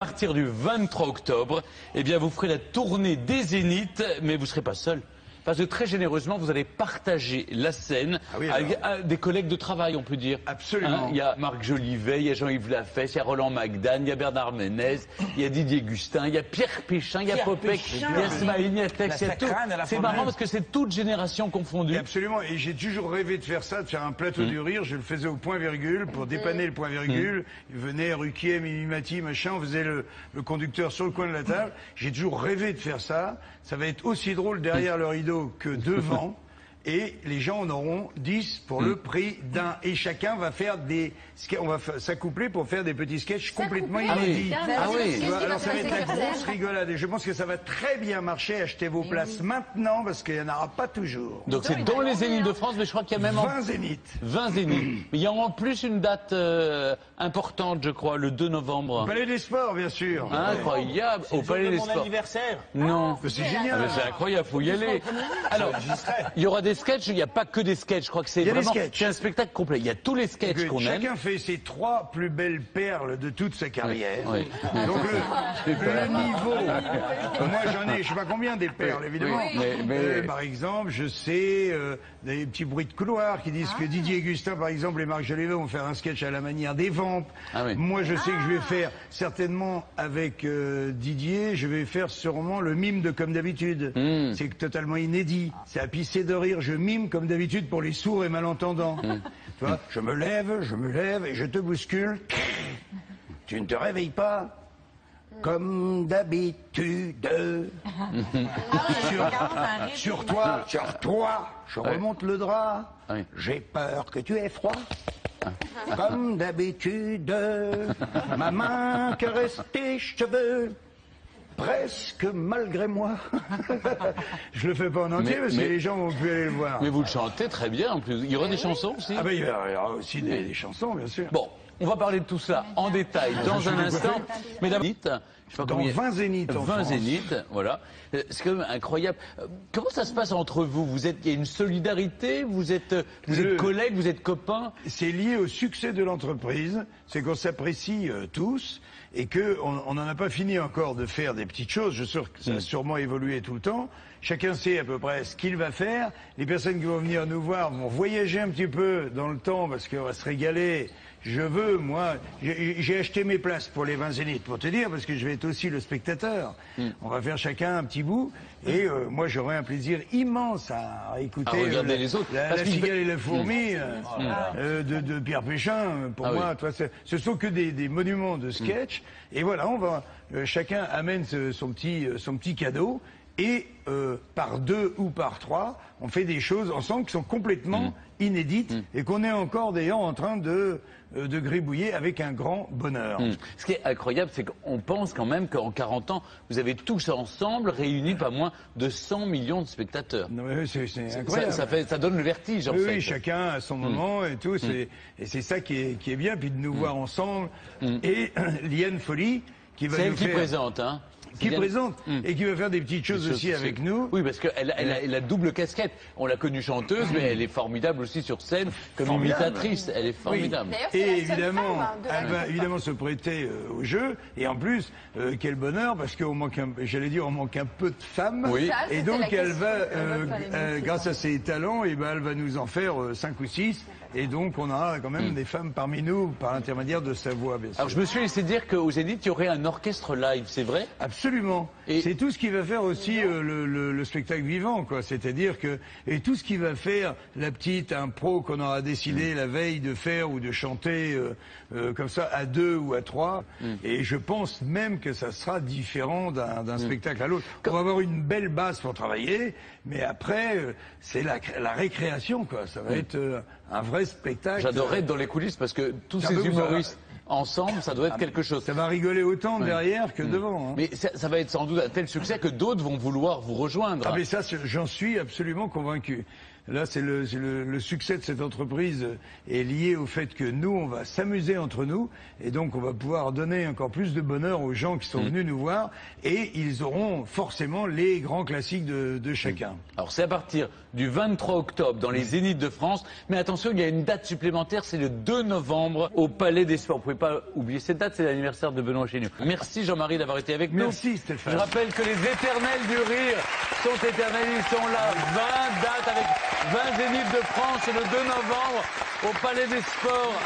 À partir du 23 octobre, eh bien, vous ferez la tournée des Zéniths, mais vous ne serez pas seul. Parce que très généreusement, vous allez partager la scène avec des collègues de travail, on peut dire. Absolument. Il y a Marc Jolivet, il y a Jean-Yves Lafesse, il y a Roland Magdan, il y a Bernard Ménez, il y a Didier Gustin, il y a Pierre Péchin, il y a Popek, il y a Smaïn, il y a Tex, il y a tout. C'est marrant parce que c'est toute génération confondue. Absolument, et j'ai toujours rêvé de faire ça, de faire un plateau du rire. Je le faisais au point virgule pour dépanner le point virgule. Il venait Ruquier, Mimi Mati, machin, on faisait le conducteur sur le coin de la table. J'ai toujours rêvé de faire ça. Ça va être aussi drôle derrière le rideau que devant. Et les gens en auront 10 pour le prix d'un. Et chacun va faire des... On va s'accoupler pour faire des petits sketchs complètement inédits. Ah oui. Alors ça va être la grosse rigolade. Et je pense que ça va très bien marcher. Achetez vos places maintenant parce qu'il n'y en aura pas toujours. Donc c'est dans les Zéniths de France, mais je crois qu'il y a même 20 Zéniths. 20 Zéniths. Mais il y a en plus une date importante, je crois, le 2 novembre. Au Palais des Sports, bien sûr. Incroyable. Au Palais des Sports. Anniversaire. Non. C'est génial. C'est incroyable, faut y aller. Alors, il y aura des sketchs, il n'y a pas que des sketchs, je crois que c'est vraiment c'est un spectacle complet. Il y a tous les sketchs qu'on aime. Chacun fait ses 3 plus belles perles de toute sa carrière. Oui. Donc le niveau, moi j'en ai, je sais pas combien des perles évidemment. Mais par exemple, je sais des petits bruits de couloir qui disent que Didier Gustin par exemple et Marc Jolivet vont faire un sketch à la manière des Vampes. Moi je sais que je vais faire certainement avec Didier, je vais faire sûrement le mime de Comme d'habitude. C'est totalement inédit. C'est à pisser de rire. Je mime comme d'habitude pour les sourds et malentendants. Tu vois, je me lève et je te bouscule. Tu ne te réveilles pas comme d'habitude. Sur toi, je remonte le drap. J'ai peur que tu aies froid. Comme d'habitude, ma main caresse tes cheveux. Presque malgré moi. Je le fais pas en entier parce que les gens vont plus aller le voir. Mais vous le chantez très bien en plus. Il y aura des chansons aussi. Ah ben il y aura aussi des chansons bien sûr. Bon, on va parler de tout cela en détail dans un instant. Mesdames, dans 20 Zéniths en 20 France. Zéniths, voilà. C'est quand même incroyable. Comment ça se passe entre vous? Il y a une solidarité, vous êtes collègues, vous êtes copains? C'est lié au succès de l'entreprise, c'est qu'on s'apprécie tous et qu'on n'en a pas fini encore de faire des petites choses. Je suis sûr que ça a sûrement évolué tout le temps. Chacun sait à peu près ce qu'il va faire. Les personnes qui vont venir nous voir vont voyager un petit peu dans le temps parce qu'on va se régaler. Moi, j'ai acheté mes places pour les 20 Zéniths, pour te dire, parce que je vais être aussi le spectateur. On va faire chacun un petit bout, et moi j'aurai un plaisir immense à écouter les autres. la cigale et la fourmi de Pierre Péchin. Pour moi, toi, ce sont que des monuments de sketch. Et voilà, chacun amène son petit cadeau. Et par 2 ou par 3, on fait des choses ensemble qui sont complètement inédites et qu'on est encore d'ailleurs en train de gribouiller avec un grand bonheur. Ce qui est incroyable, c'est qu'on pense quand même qu'en 40 ans, vous avez tous ensemble réuni pas moins de 100 millions de spectateurs. C'est incroyable. Ça donne le vertige en fait. Oui, chacun a son moment et tout. Et c'est ça qui est bien, puis de nous voir ensemble. Et Liane Folly qui va nous faire... présente, hein. Qui présente et qui va faire des petites choses aussi avec nous. Oui, parce qu'elle a la double casquette. On l'a connue chanteuse, mais elle est formidable aussi sur scène comme imitatrice. Elle est formidable. Oui. Et évidemment, elle va évidemment se prêter au jeu. Et en plus, quel bonheur, parce qu'on manque, on manque un peu de femmes. Oui. Et donc elle va, grâce à ses talents, et elle va nous en faire 5 ou 6. Et donc on aura quand même des femmes parmi nous par l'intermédiaire de sa voix, bien sûr. Alors je me suis laissé dire qu'aux Zénith, il y aurait un orchestre live, c'est vrai? Absolument. Et c'est tout ce qui va faire aussi le spectacle vivant, quoi. C'est-à-dire et tout ce qui va faire la petite impro qu'on aura décidé la veille de faire ou de chanter comme ça à 2 ou à 3. Et je pense même que ça sera différent d'un spectacle à l'autre. On va avoir une belle base pour travailler, mais après c'est la récréation, quoi. Ça va être un vrai spectacle. J'adorerais être dans les coulisses parce que tous ces humoristes ensemble, ça doit être quelque chose. Ça va rigoler autant derrière que devant. Hein. Mais ça va être sans doute un tel succès que d'autres vont vouloir vous rejoindre. Ah mais ça, j'en suis absolument convaincu. Là, c'est le succès de cette entreprise est lié au fait que nous, on va s'amuser entre nous, et donc on va pouvoir donner encore plus de bonheur aux gens qui sont venus nous voir, et ils auront forcément les grands classiques de chacun. Alors c'est à partir du 23 octobre dans les Zéniths de France, mais attention, il y a une date supplémentaire, c'est le 2 novembre au Palais des Sports. Vous ne pouvez pas oublier cette date, c'est l'anniversaire de Benoît Chéniaud. Merci Jean-Marie d'avoir été avec nous. Merci Stéphane. Je rappelle que les éternels du rire sont éternels, ils sont là. 20 dates avec 20 Zéniths de France le 2 novembre au Palais des Sports.